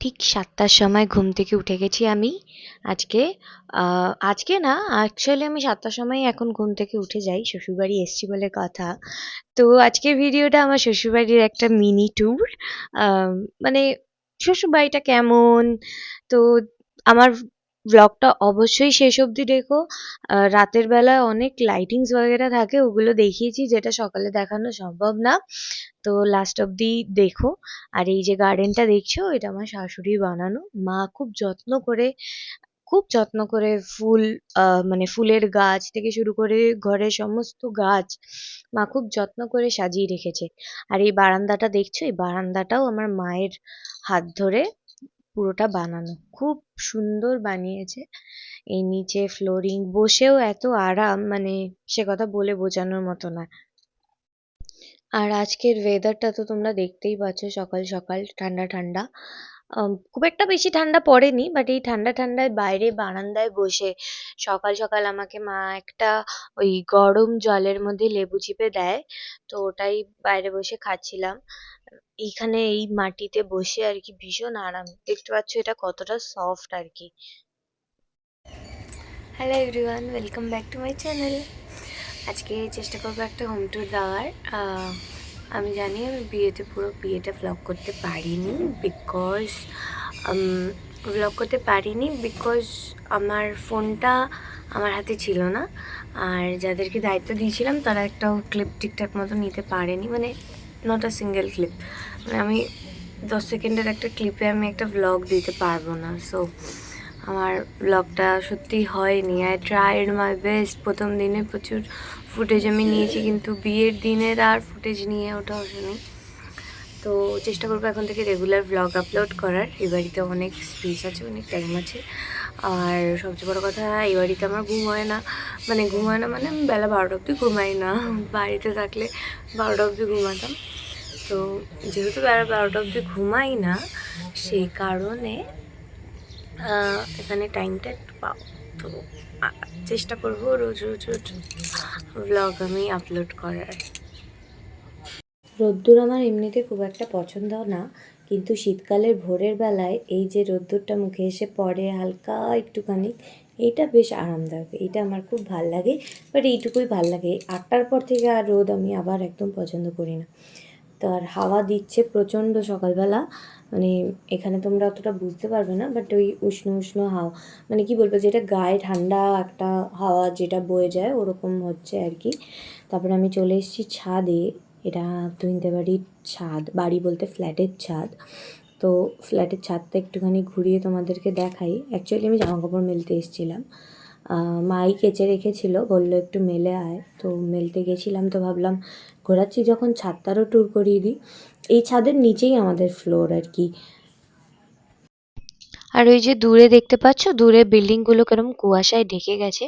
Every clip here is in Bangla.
ঠিক ৭টার সময় ঘুম থেকে উঠে গেছি আমি আজকে। আজকে না, অ্যাকচুয়ালি আমি ৭টার সময়ই এখন ঘুম থেকে উঠে যাই, শ্বশুরবাড়ি এসছি বলে কথা। তো আজকের ভিডিওটা আমার শ্বশুরবাড়ির একটা মিনি ট্যুর। মানে শ্বশুরবাড়িটা কেমন, তো আমার ব্লগটা অবশ্যই শেষ অবধি দেখো। রাতের বেলা অনেক লাইটিংস বগেরা থাকে, ওগুলো দেখিয়েছি যেটা সকালে দেখানো সম্ভব না। তো লাস্ট অবধি দেখো। আর এই যে গার্ডেনটা দেখছো, এটা আমার শাশুড়ির বানানো। মা খুব যত্ন করে ফুল, মানে ফুলের গাছ থেকে শুরু করে ঘরের সমস্ত গাছ মা খুব যত্ন করে সাজিয়ে রেখেছে। আর এই বারান্দাটা দেখছো, এই বারান্দাটাও আমার মায়ের হাত ধরে পুরোটা বানানো, খুব সুন্দর বানিয়েছে। এই নিচে ফ্লোরিং, বসেও এত আরাম, মানে সে কথা বলে বোঝানোর মতো না। আর আজকের ওয়েদারটা তো তোমরা দেখতেই পাচ্ছ, সকাল সকাল ঠান্ডা ঠান্ডা। খুব একটা বেশি ঠান্ডা পড়েনি, বাট এই ঠান্ডা ঠান্ডায় বাইরে বারান্দায় বসে সকাল সকাল আমাকে মা একটা ওই গরম জলের মধ্যে লেবু চিপে দেয়, তো ওটাই বাইরে বসে খাচ্ছিলাম। এইখানে এই মাটিতে বসে আর কি ভীষণ আরাম, দেখতে পাচ্ছ এটা কতটা সফট আর কি। Hello everyone, welcome back to my channel. আজকে চেষ্টা করবো একটা হোম ট্যুর দেওয়ার। আমি জানি আমি পুরো বিয়েটা ভ্লগ করতে পারিনি, বিকজ আমার ফোনটা আমার হাতে ছিল না। আর যাদেরকে দায়িত্ব দিয়েছিলাম তারা একটাও ক্লিপ ঠিকঠাক মতো নিতে পারেনি, মানে নট আ সিঙ্গেল ক্লিপ। মানে আমি 10 সেকেন্ডের একটা ক্লিপে আমি একটা ভ্লগ দিতে পারবো না। সো আমার ব্লগটা সত্যি হয়নি। I tried my best. প্রথম দিনে প্রচুর ফুটেজ আমি নিয়েছি, কিন্তু বিয়ের দিনের আর ফুটেজ নিয়ে ওঠা ওঠেনি। তো চেষ্টা করবো এখন থেকে রেগুলার ব্লগ আপলোড করার। এই বাড়িতে অনেক স্পেস আছে, অনেক টাইম আছে। আর সবচেয়ে বড়ো কথা, এই বাড়িতে আমার ঘুম হয় না, মানে আমি বেলা 12টা অবধি ঘুমাই না। বাড়িতে থাকলে 12টা অবধি ঘুমাতাম। তো যেহেতু বেলা 12টা অবধি ঘুমাই না, সেই কারণে এখানে টাইমটা একটু পাও। তো চেষ্টা করবো রোজ রোজ রোজ ব্লগ আমি আপলোড করার। রোদ্দুর আমার এমনিতে খুব একটা পছন্দ না, কিন্তু শীতকালের ভোরের বেলায় এই যে রোদ্দুরটা মুখে এসে পড়ে হালকা একটুখানি, এইটা বেশ আরামদায়ক, এইটা আমার খুব ভাল লাগে। বাট এইটুকুই ভাল লাগে, 8টার পর থেকে আর রোদ আমি আবার একদম পছন্দ করি না। তো আর হাওয়া দিচ্ছে প্রচণ্ড সকালবেলা, মানে এখানে তোমরা অতটা বুঝতে পারবে না, বাট ওই উষ্ণ উষ্ণ হাওয়া, মানে কি বলবো, যেটা গায়ে ঠান্ডা একটা হাওয়া যেটা বয়ে যায় ওরকম হচ্ছে আর কি। তারপরে আমি চলে এসেছি ছাদে। এটা তুহিনদের বাড়ির ছাদ, বাড়ি বলতে ফ্ল্যাটের ছাদ। তো ফ্ল্যাটের ছাদটা একটুখানি ঘুরিয়ে তোমাদেরকে দেখাই। অ্যাকচুয়ালি আমি জামাকাপড় মেলতে এসেছিলাম, মাই কেচে রেখেছিল, বললো একটু মেলে আয়, তো মেলতে গেছিলাম। তো ভাবলাম ঘোরাচ্ছি যখন ছাদটারও ট্যুর করিয়ে দিই। এই ছাদের নিচেই আমাদের ফ্লোর আর কি। আর ওই যে দূরে দেখতে পাচ্ছ, দূরে বিল্ডিংগুলো কেরম কুয়াশায় ঢেকে গেছে।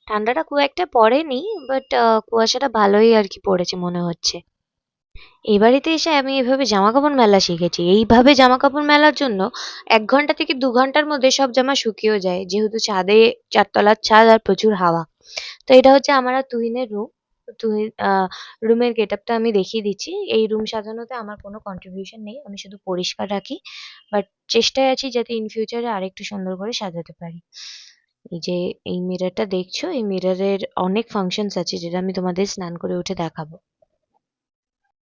ঠান্ডাটা খুব একটা পড়েনি, বাট কুয়াশাটা ভালোই আর কি পড়েছে মনে হচ্ছে। এই বাড়িতে এসে আমি এভাবে জামাকাপড় মেলা শিখেছি। এইভাবে জামাকাপড় মেলার জন্য 1 ঘন্টা থেকে 2 ঘন্টার মধ্যে সব জামা শুকিয়েও যায়, যেহেতু ছাদে, 4তলার ছাদ আর প্রচুর হাওয়া। তো এটা হচ্ছে আমার আর তুহিনের রুম। তুহিন রুমের গেট আপটা আমি দেখিয়ে দিচ্ছি। এই রুম সাজানোতে আমার কোনো কন্ট্রিবিউশন নেই, আমি শুধু পরিষ্কার রাখি। বাট চেষ্টায় আছি যাতে ইন ফিউচারে আরেকটু সুন্দর করে সাজাতে পারি। এই যে এই মিররটা দেখছো, এই মিররের অনেক ফাংশনস আছে, যেটা আমি তোমাদের স্নান করে উঠে দেখাবো।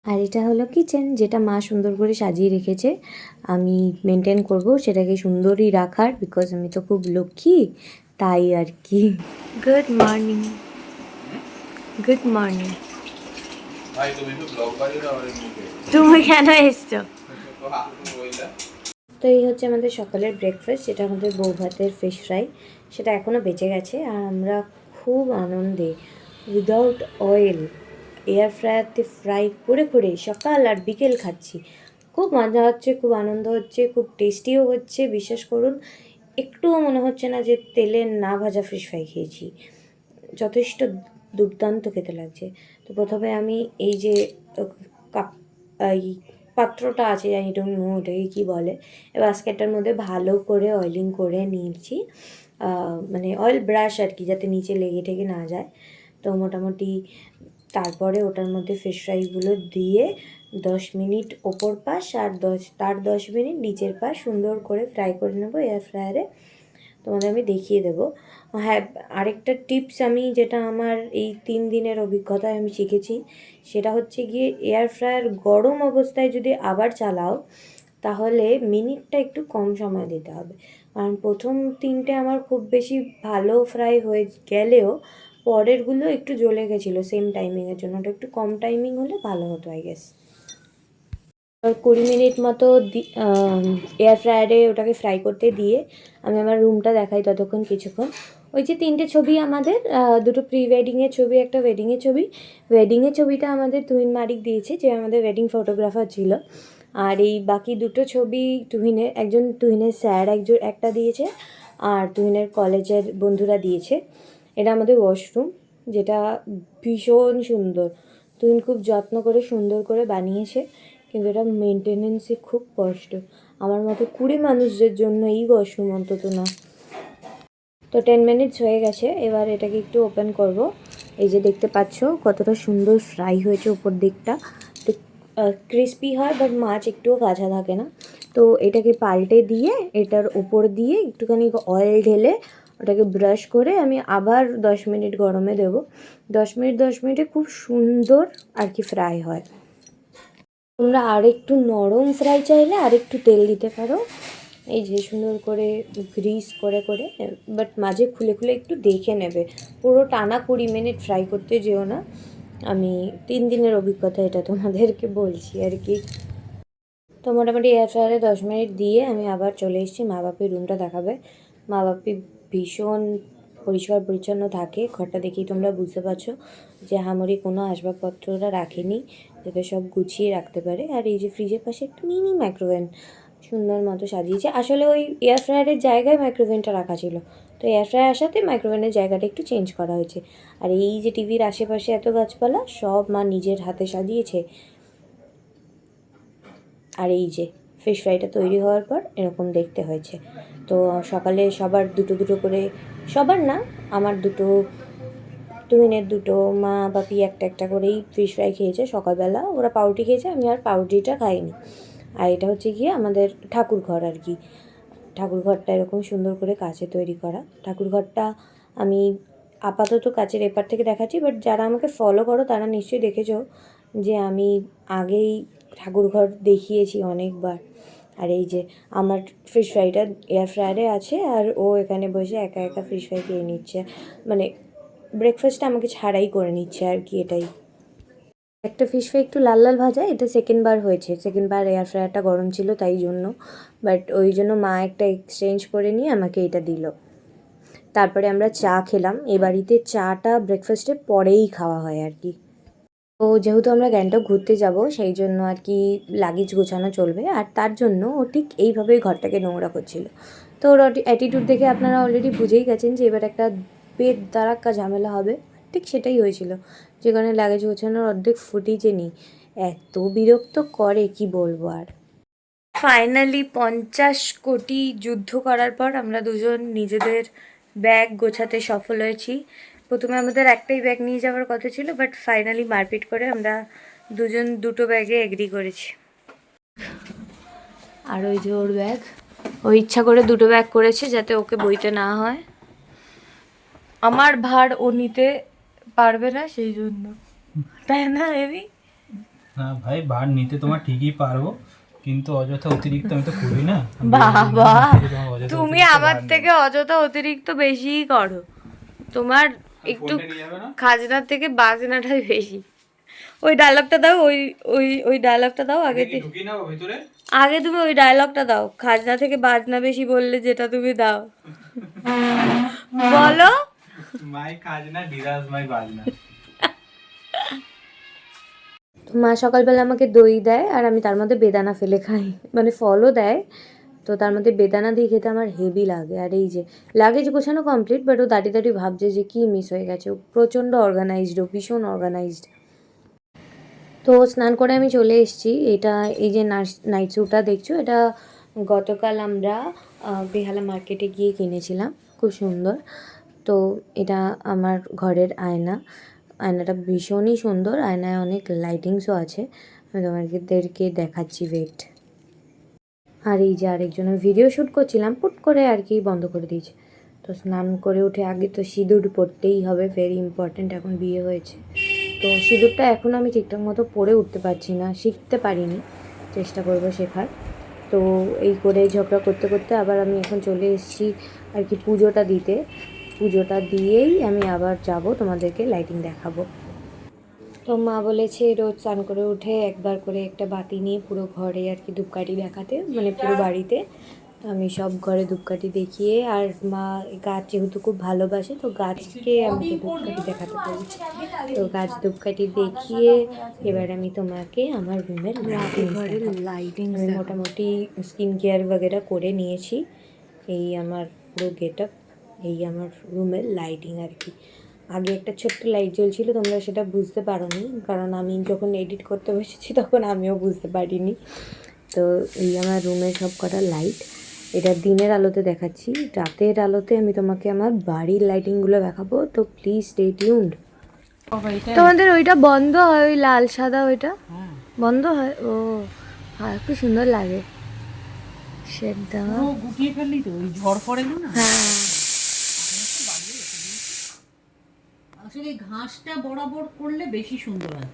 আর এটা হলো কিচেন, যেটা মা সুন্দর করে সাজিয়ে রেখেছে। আমি মেনটেন করব সেটাকে সুন্দরই রাখার, বিকজ আমি তো খুব লক্ষ্মী, তাই আর কি। Good morning, good morning. তুমি কেন এসছো? তো এই হচ্ছে আমাদের সকালের ব্রেকফাস্ট, যেটা আমাদের বউ ভাতের ফিশ ফ্রাই। সেটা এখনও বেঁচে গেছে, আর আমরা খুব আনন্দে উইদাউট অয়েল এয়ার ফ্রায়ারতে ফ্রাই করে করে সকাল আর বিকেল খাচ্ছি। খুব মজা হচ্ছে, খুব আনন্দ হচ্ছে, খুব টেস্টিও হচ্ছে। বিশ্বাস করুন, একটুও মনে হচ্ছে না যে তেলে না ভাজা ফিশ ফ্রাই খেয়েছি। যথেষ্ট দুর্দান্ত খেতে লাগছে। তো প্রথমে আমি এই যে কাপ, এই পাত্রটা আছে, আই ডোন্ট নো ওটাকে কী বলে, বাস্কেটটার মধ্যে ভালো করে অয়েলিং করে নিয়েছি, মানে অয়েল ব্রাশ আর কি, যাতে নিচে লেগে ঠেগে না যায়। তো মোটামুটি তারপরে ওটার মধ্যে ফিশ ফ্রাইগুলো দিয়ে 10 মিনিট ওপর পাশ আর তার 10 মিনিট নিচের পাশ সুন্দর করে ফ্রাই করে নেবো এয়ার ফ্রায়ারে। তোমাদের আমি দেখিয়ে দেবো। হ্যাঁ, আরেকটা টিপস আমি যেটা আমার এই 3 দিনের অভিজ্ঞতায় আমি শিখেছি, সেটা হচ্ছে গিয়ে এয়ার ফ্রায়ার গরম অবস্থায় যদি আবার চালাও তাহলে মিনিটটা একটু কম সময় দিতে হবে। কারণ প্রথম 3টে আমার খুব বেশি ভালো ফ্রাই হয়ে গেলেও পরেরগুলো একটু জ্বলে গেছিলো সেম টাইমিংয়ের জন্য। ওটা একটু কম টাইমিং হলে ভালো হতো আই গেস। 20 মিনিট মতো এয়ার ফ্রায়ারে ওটাকে ফ্রাই করতে দিয়ে আমি আমার রুমটা দেখাই ততক্ষণ কিছুক্ষণ। ওই যে 3টে ছবি আমাদের, দুটো প্রি ওয়েডিংয়ের ছবি, একটা ওয়েডিংয়ের ছবি। ওয়েডিংয়ের ছবিটা আমাদের তুহিন মারিক দিয়েছে, যে আমাদের ওয়েডিং ফটোগ্রাফার ছিল। আর এই বাকি দুটো ছবি একজন তুহিনের স্যার একটা দিয়েছে, আর তুহিনের কলেজের বন্ধুরা দিয়েছে। এটা আমাদের ওয়াশরুম, যেটা ভীষণ সুন্দর। তুহিন খুব যত্ন করে সুন্দর করে বানিয়েছে, কিন্তু এটা মেনটেনেন্সে খুব কষ্ট। আমার মতো 20 মানুষদের জন্য এই ওয়াশরুম অন্তত না। তো 10 মিনিটস হয়ে গেছে, এবার এটাকে একটু ওপেন করব। এই যে দেখতে পাচ্ছ কতটা সুন্দর ফ্রাই হয়েছে উপর দিকটা, তো ক্রিস্পি হয়, বাট মাছ একটুও কাঁচা থাকে না। তো এটাকে পাল্টে দিয়ে এটার উপর দিয়ে একটুখানি অয়েল ঢেলে ওটাকে ব্রাশ করে আমি আবার 10 মিনিট গরমে দেবো। 10 মিনিটে খুব সুন্দর আর কি ফ্রাই হয়। তোমরা আরেকটু নরম ফ্রাই চাইলে আরেকটু তেল দিতে পারো, এই যে সুন্দর করে গ্রিস করে করে, বাট মাঝে খুলে খুলে একটু দেখে নেবে। পুরো টানা 20 মিনিট ফ্রাই করতে যেও না। আমি 3 দিনের অভিজ্ঞতা এটা তোমাদেরকে বলছি আর কি। তো মোটামুটি এয়ার ফ্রায়ারে 10 মিনিট দিয়ে আমি আবার চলে এসেছি। মা বাপির রুমটা দেখাবে। মা বাপি ভীষণ পরিষ্কার পরিচ্ছন্ন থাকে, ঘরটা দেখেই তোমরা বুঝতে পারছো যে হামারি কোনো আসবাবপত্র ওরা রাখেনি, যাতে সব গুছিয়ে রাখতে পারে। আর এই যে ফ্রিজের পাশে একটা মিনি মাইক্রোওভেন সুন্দর মতো সাজিয়েছে। আসলে ওই এয়ার ফ্রায়ারের জায়গায় মাইক্রোওভেনটা রাখা ছিল, তো এয়ার ফ্রায়ার আসাতে মাইক্রোওভেনের জায়গাটা একটু চেঞ্জ করা হয়েছে। আর এই যে টিভির আশেপাশে এত গাছপালা সব মা নিজের হাতে সাজিয়েছে। আর এই যে ফিশ ফ্রাইটা তৈরি হওয়ার পর এরকম দেখতে হয়েছে। তো সকালে সবার দুটো দুটো করে, সবার না, আমার দুটো, তুহিনের দুটো, মা বাপি একটা একটা করেই ফিশ ফ্রাই খেয়েছে সকালবেলা। ওরা পাউরুটি খেয়েছে, আমি আর পাউরুটিটা খাইনি। আর এটা হচ্ছে গিয়ে আমাদের ঠাকুর ঘর আর কি। ঠাকুর ঘরটা এরকম সুন্দর করে কাচে তৈরি করা। ঠাকুর ঘরটা আমি আপাতত কাচের এপার থেকে দেখাচ্ছি, বাট যারা আমাকে ফলো করো তারা নিশ্চয়ই দেখেছো যে আমি আগেই ঠাকুরঘর দেখিয়েছি অনেকবার। আর এই যে আমার ফিশ ফ্রাইটা এয়ার ফ্রায়ারে আছে, আর ও এখানে বসে একা একা ফিশ ফ্রাই খেয়ে নিচ্ছে, মানে ব্রেকফাস্টটা আমাকে ছাড়াই করে নিচ্ছে আর কি। এটাই একটা ফিশ ফ্রাই একটু লাল লাল ভাজা, এটা সেকেন্ডবার হয়েছে। সেকেন্ডবার এয়ার ফ্রায়ারটা গরম ছিল তাই জন্য, বাট ওই জন্য মা একটা এক্সচেঞ্জ করে নিয়ে আমাকে এটা দিল। তারপরে আমরা চা খেলাম। এ বাড়িতে চাটা ব্রেকফাস্টে পরেই খাওয়া হয় আর কি। তো যেহেতু আমরা গ্যাংটক ঘুরতে যাব সেই জন্য আর কি লাগেজ গোছানো চলবে, আর তার জন্য ও ঠিক এইভাবেই ঘরটাকে নোংরা করছিল। তো ওর অ্যাটিটিউড দেখে আপনারা অলরেডি বুঝেই গেছেন যে এবার একটা বেদারাক্কা ঝামেলা হবে। ঠিক সেটাই হয়েছিল, যেখানে লাগেজ গোছানোর অর্ধেক ফুটেজে নেই। এত বিরক্ত করে কি বলবো আর। ফাইনালি 50 কোটি যুদ্ধ করার পর আমরা দুজন নিজেদের ব্যাগ গোছাতে সফল হয়েছি। প্রথমে আমাদের একটাই ব্যাগ নিয়ে যাওয়ার কথা ছিল, বাট ফাইনালি মারপিট করে আমরা দুজন দুটো ব্যাগে এগ্রি করেছি। আর ওই যে ওর ব্যাগ, ও ইচ্ছা করে দুটো ব্যাগ করেছে যাতে ওকে বইতে না হয়। আমার ভার ও নিতে পারবে না সেই জন্য, তাই না বেবি? না ভাই, ভার নিতে তোমার ঠিকই পারবো, কিন্তু অযথা অতিরিক্ত আমি তো করি না। বাবা, তুমি আমার থেকে অযথা অতিরিক্ত বেশিই করো। তোমার একটু খাজনার থেকে বাজনাটাই বেশি। ওই ডায়লগটা দাও, ওই ওই ওই ডায়লগটা দাও আগে। আগে তুমি ওই ডায়লগটা দাও, খাজনা থেকে বাজনা বেশি বললে যেটা তুমি দাও, বলো। মাই খাজনা ডিরাজ মাই বাজনা। মা সকালবেলা আমাকে দই দেয় আর আমি তার মধ্যে বেদানা ফেলে খাই, মানে ফলও দেয়, তো তার মধ্যে বেদানা দিয়ে খেতে আমার হেভি লাগে। আর এই যে লাগেজ গোছানো কমপ্লিট, বাট ও দাঁড়িয়ে দাঁড়িয়ে ভাবছে যে কী মিস হয়ে গেছে। ও প্রচণ্ড অর্গানাইজড, ও ভীষণ অর্গানাইজড। তো স্নান করে আমি চলে এসেছি। এটা এই যে নাইট স্যুটটা দেখছো, এটা গতকাল আমরা বেহালা মার্কেটে গিয়ে কিনেছিলাম, খুব সুন্দর। তো এটা আমার ঘরের আয়না। আয়নাটা ভীষণই সুন্দর, আয়নায় অনেক লাইটিংসও আছে। আমি তোমাদেরকে দেখাচ্ছি, ওয়েট। আর এই যে আরেকজনের ভিডিও শ্যুট করছিলাম, পুট করে আর কি বন্ধ করে দিয়েছে। তো স্নান করে উঠে আগে তো সিঁদুর পরতেই হবে, ভেরি ইম্পর্ট্যান্ট, এখন বিয়ে হয়েছে। তো সিঁদুরটা এখন আমি ঠিকঠাক মতো পরে উঠতে পারছি না, শিখতে পারিনি, চেষ্টা করবো শেখার। তো এই করে ঝগড়া করতে করতে আবার আমি এখন চলে এসেছি আর কি পুজোটা দিতে। পুজোটা দিয়েই আমি আবার যাব, তোমাদেরকে লাইটিং দেখাবো। তো মা বলেছে রোজ স্নান করে উঠে একবার করে একটা বাতি নিয়ে পুরো ঘরে আর কি ধূপকাঠি দেখাতে, মানে পুরো বাড়িতে। তো আমি সব ঘরে ধূপকাঠি দেখিয়ে, আর মা গাছ যেহেতু খুব ভালোবাসে তো গাছকে আমাকে ধূপকাঠি দেখাতে বলেছে। তো গাছ ধূপকাঠি দেখিয়ে এবার আমি তোমাকে আমার রুমের লাইটিং, আমি মোটামুটি স্কিন কেয়ার বগেরা করে নিয়েছি। এই আমার পুরো গেট আপ, এই আমার রুমের লাইটিং আর কি। আগে একটা ছোট্ট লাইট জ্বলছিল, তোমরা সেটা বুঝতে পারোনি, কারণ আমি যখন এডিট করতে বসেছি তখন আমিও বুঝতে পারিনি। তো এই আমার রুমের সব কটা লাইট, এটা দিনের আলোতে দেখাচ্ছি, রাতের আলোতে আমি তোমাকে আমার বাড়ির লাইটিংগুলো দেখাবো। তো প্লিজ স্টে টিউনড। তোমাদের ওইটা বন্ধ হয়, ওই লাল সাদা ওইটা বন্ধ হয়? ও হ্যাঁ, খুব সুন্দর লাগে সেটা। গুটিয়ে ফেললি তো, ওই ঝড় পড়ে না। আসলে ঘাসটা বরাবর করলে বেশি সুন্দর হয়।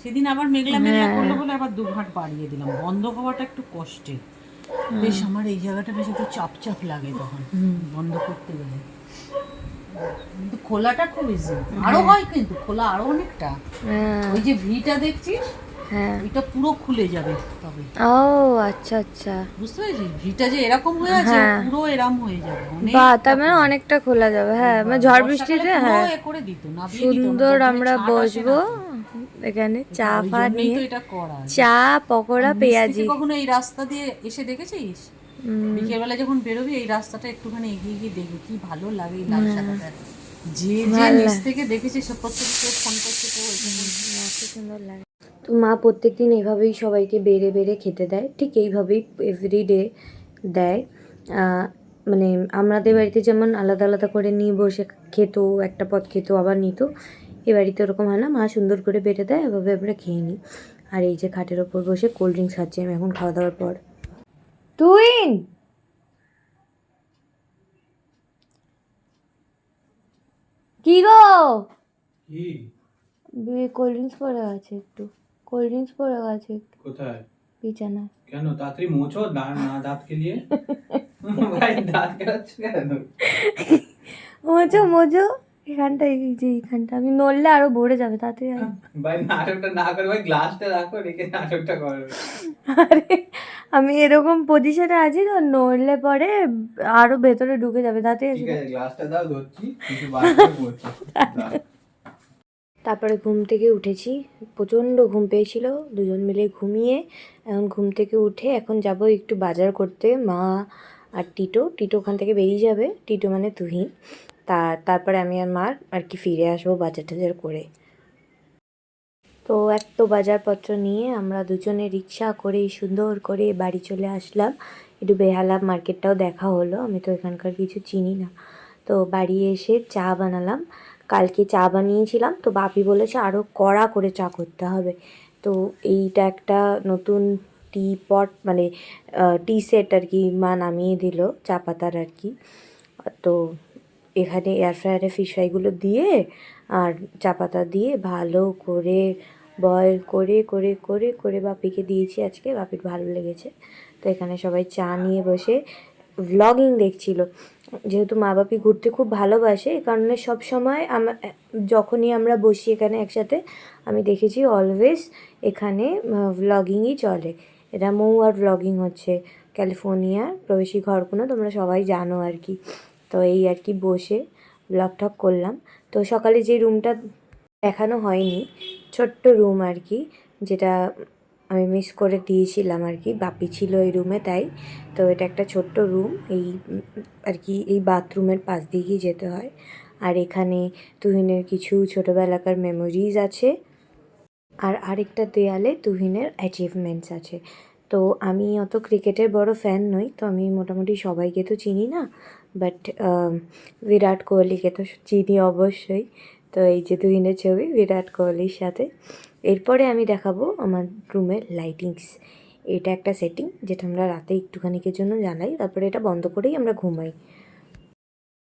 সেদিন আবার মেঘলা মেঘলা করলো বলে আবার দুঘাট বাড়িয়ে দিলাম, বন্ধ হওয়াটা একটু কষ্টের। বেশ আমার এই জায়গাটা বেশ একটু চাপ চাপ লাগে তখন বন্ধ করতে গেলে। কিন্তু খোলাটা খুব ইজি, আরো হয় কিন্তু খোলা আরো অনেকটা। ওই যে ভিটা দেখছিস, হ্যাঁ এটা পুরো খুলে যাবে তবে। ও আচ্ছা আচ্ছা, বুঝতে পেরেছিস, ভিটা যে এরকম হয়ে আছে পুরো এরকম হয়ে যাবে, অনেক বা তার মানে অনেকটা খোলা যাবে। হ্যাঁ মানে ঝড় বৃষ্টিতে হ্যাঁ করে দিত না, সুন্দর আমরা বসবো এখানে চা ফা নিয়ে, এটা করা চা পকোড়া পেঁয়াজি। কখনো এই রাস্তা দিয়ে এসে দেখেছিস? বিকেলবেলা যখন বেরোবি এই রাস্তাটা একটুখানি এগিয়ে গিয়ে দেখবি কি ভালো লাগে এই লাল সাদাটা। যে যে নিচ থেকে দেখেছিস প্রত্যেককে ফোন করছে তো কি সুন্দর লাগে। তো মা প্রত্যেকদিন এভাবেই সবাইকে বেড়ে বেড়ে খেতে দেয়, ঠিক এইভাবেই এভরিডে দেয়। মানে আমাদের বাড়িতে যেমন আলাদা আলাদা করে নিয়ে বসে খেত, একটা পদ খেত আবার নিত, এ বাড়িতে ওরকম হয় না, মা সুন্দর করে বেড়ে দেয়, এভাবে আমরা খেয়ে নিই। আর এই যে খাটের ওপর বসে কোল্ড ড্রিঙ্কস খাচ্ছি আমি এখন খাওয়া দাওয়ার পর। তুইন কি গো, কোল্ড ড্রিঙ্কস পড়ে আছে, একটু কোল্ড ড্রিঙ্কস পড়ে গেছে কোথায়? বিছানায়। কেন তাড়াতাড়ি মোছো দাঁত কে লিয়ে ভাই দাঁত কেলাচ্ছ কেন? মোজো মোজো, এখানটা, এই যে এইখানটা আমি নড়লে আরো ভরে যাবে তাড়াতাড়ি। ভাই নাটকটা না করে ভাই গ্লাসটা রাখো, রেখে নাটকটা করো। আরে আমি এরকম পজিশনে আছি তো, নড়লে পরে আরো ভেতরে ঢুকে যাবে তাড়াতাড়ি। ঠিক আছে গ্লাসটা দাও, ধরছি কিছু বার করে বলছি। তারপরে ঘুম থেকে উঠেছি, প্রচণ্ড ঘুম পেয়েছিল, দুজন মিলে ঘুমিয়ে এখন ঘুম থেকে উঠে এখন যাব একটু বাজার করতে। মা আর টিটো ওখান থেকে বেরিয়ে যাবে, টিটো মানে তুহিন। তারপরে আমি আর মা আর কি ফিরে আসবো বাজার টাজার করে। তো এত বাজারপত্র নিয়ে আমরা দুজনে রিক্সা করে সুন্দর করে বাড়ি চলে আসলাম। একটু বেহালা মার্কেটটাও দেখা হলো, আমি তো এখানকার কিছু চিনি না। তো বাড়ি এসে চা বানালাম, কালকে চা বানিয়েছিলাম তো বাপি বলেছে আরও কড়া করে চা করতে হবে। তো এইটা একটা নতুন টি পট মানে টি সেট আর কি মা নামিয়ে দিল চা পাতার আর কি। তো এখানে এয়ার ফ্রায়ারে ফিশ ফ্রাইগুলো দিয়ে আর চা পাতা দিয়ে ভালো করে বয়েল করে করে করে করে বাপিকে দিয়েছি আজকে, বাপির ভালো লেগেছে। তো এখানে সবাই চা নিয়ে বসে ভ্লগিং দেখছিল। যেহেতু মা বাপি ঘুরতে খুব ভালোবাসে, এই কারণে সব সময় যখনই আমরা বসি এখানে একসাথে আমি দেখেছি অলওয়েজ এখানে ভ্লগিংই চলে। এটা মৌয়ার ভ্লগিং হচ্ছে, ক্যালিফোর্নিয়ার প্রবেশী ঘরকুনো, তোমরা সবাই জানো আর কি। তো এই আর কি বসে ব্লগ টক করলাম। তো সকালে যে রুমটা দেখানো হয়নি, ছোট্ট রুম আর কি, যেটা আমি মিস করে দিয়েছিলাম আর কি, বাপি ছিল এই রুমে তাই। তো এটা একটা ছোট্ট রুম, এই আর কি এই বাথরুমের পাশ দিয়েই যেতে হয়। আর এখানে তুহিনের কিছু ছোটোবেলাকার মেমোরিজ আছে, আর আরেকটা দেয়ালে তুহিনের অ্যাচিভমেন্টস আছে। তো আমি অত ক্রিকেটের বড় ফ্যান নই, তো আমি মোটামুটি সবাইকে তো চিনি না, বাট বিরাট কোহলিকে তো চিনি অবশ্যই। তো এই যে তুহিনের ছবি বিরাট কোহলির সাথে। এরপরে আমি দেখাবো আমার রুমের লাইটিংস। এটা একটা সেটিং যেটা আমরা রাতে একটুখানিকের জন্য জ্বালাই, তারপরে এটা বন্ধ করেই আমরা ঘুমাই।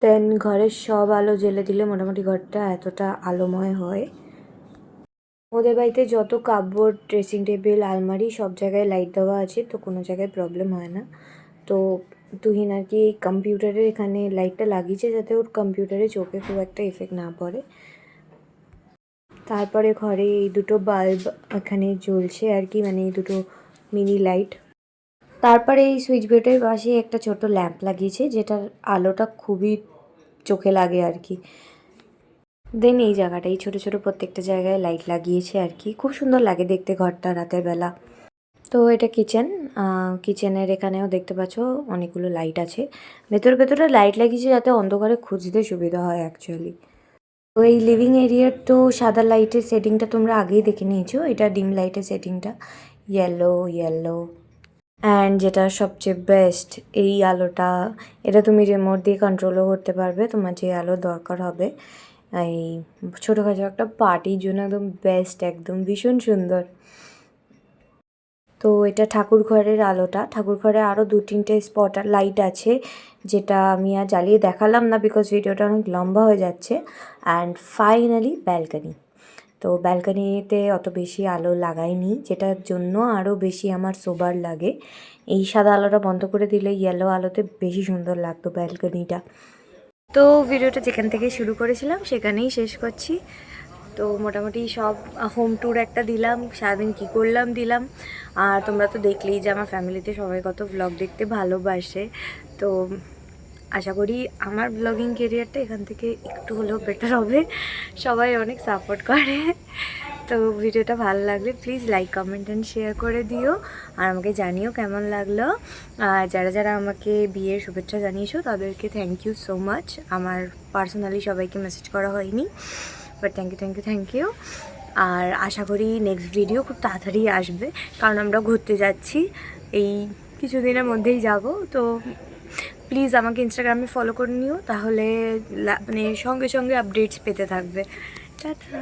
দেন ঘরের সব আলো জ্বেলে দিলে মোটামুটি ঘরটা এতটা আলোময় হয়। ওদের বাড়িতে যত কাপবোর্ড, ড্রেসিং টেবিল, আলমারি সব জায়গায় লাইট দেওয়া আছে, তো কোনো জায়গায় প্রবলেম হয় না। তো তুহিন আর কি কম্পিউটারের এখানে লাইটটা লাগিয়েছে যাতে ওর কম্পিউটারে চোখে খুব একটা এফেক্ট না পড়ে। তারপরে ঘরে এই দুটো বাল্ব এখানে জ্বলছে আর কি, মানে এই দুটো মিনি লাইট। তারপরে এই সুইচ বোর্ডের পাশে একটা ছোট ল্যাম্প লাগিয়েছে যেটার আলোটা খুবই চোখে লাগে আর কি। দেন এই জায়গাটা, এই ছোটো ছোটো প্রত্যেকটা জায়গায় লাইট লাগিয়েছে আর কি, খুব সুন্দর লাগে দেখতে ঘরটা রাতের বেলা। তো এটা কিচেন, কিচেনের এখানেও দেখতে পাচ্ছ অনেকগুলো লাইট আছে। ভেতরে ভেতরে লাইট লাগিয়েছে যাতে অন্ধকারে খুঁজতে সুবিধা হয় অ্যাকচুয়ালি। তো এই লিভিং এরিয়ার তো সাদা লাইটের সেটিংটা তোমরা আগেই দেখে নিয়েছো, এটা ডিম লাইটের সেটিংটা ইয়েলো ইয়েলো। অ্যান্ড যেটা সবচেয়ে বেস্ট, এই আলোটা, এটা তুমি রিমোট দিয়ে কন্ট্রোলও করতে পারবে তোমার যে আলো দরকার হবে। এই ছোটোখাটো একটা পার্টির জন্য একদম বেস্ট, একদম ভীষণ সুন্দর। তো এটা ঠাকুর ঘরের আলোটা। ঠাকুর ঘরে আরও 2-3টে স্পট লাইট আছে যেটা আমি আর জ্বালিয়ে দেখালাম না বিকজ ভিডিওটা অনেক লম্বা হয়ে যাচ্ছে। And finally balcony. তো ব্যালকানিতে অত বেশি আলো লাগাইনি, যেটার জন্য আরও বেশি আমার সোবার লাগে। এই সাদা আলোটা বন্ধ করে দিলে ইয়েলো আলোতে বেশি সুন্দর লাগতো ব্যালকানিটা। তো ভিডিওটা যেখান থেকে শুরু করেছিলাম সেখানেই শেষ করছি। তো মোটামুটি সব হোম ট্যুর একটা দিলাম, সারাদিন কী করলাম দিলাম। আর তোমরা তো দেখলেই যে আমার ফ্যামিলিতে সবাই কত ভ্লগ দেখতে ভালোবাসে। তো আশা করি আমার ব্লগিং কেরিয়ারটা এখান থেকে একটু হলেও বেটার হবে, সবাই অনেক সাপোর্ট করে। তো ভিডিওটা ভালো লাগলে please like, comment and share করে দিও, আর আমাকে জানিও কেমন লাগলো। আর যারা যারা আমাকে বিয়ের শুভেচ্ছা জানিয়েছো তাদেরকে থ্যাংক ইউ সো মাচ। আমার পার্সোনালি সবাইকে মেসেজ করা হয়নি, বাট থ্যাংক ইউ। আর আশা করি নেক্সট ভিডিও খুব তাড়াতাড়ি আসবে, কারণ আমরা ঘুরতে যাচ্ছি, এই কিছুদিনের মধ্যেই যাব। তো প্লিজ আমাকে ইনস্টাগ্রামে ফলো করে নিও, তাহলে মানে সঙ্গে সঙ্গে আপডেটস পেতে থাকবে। টাটা।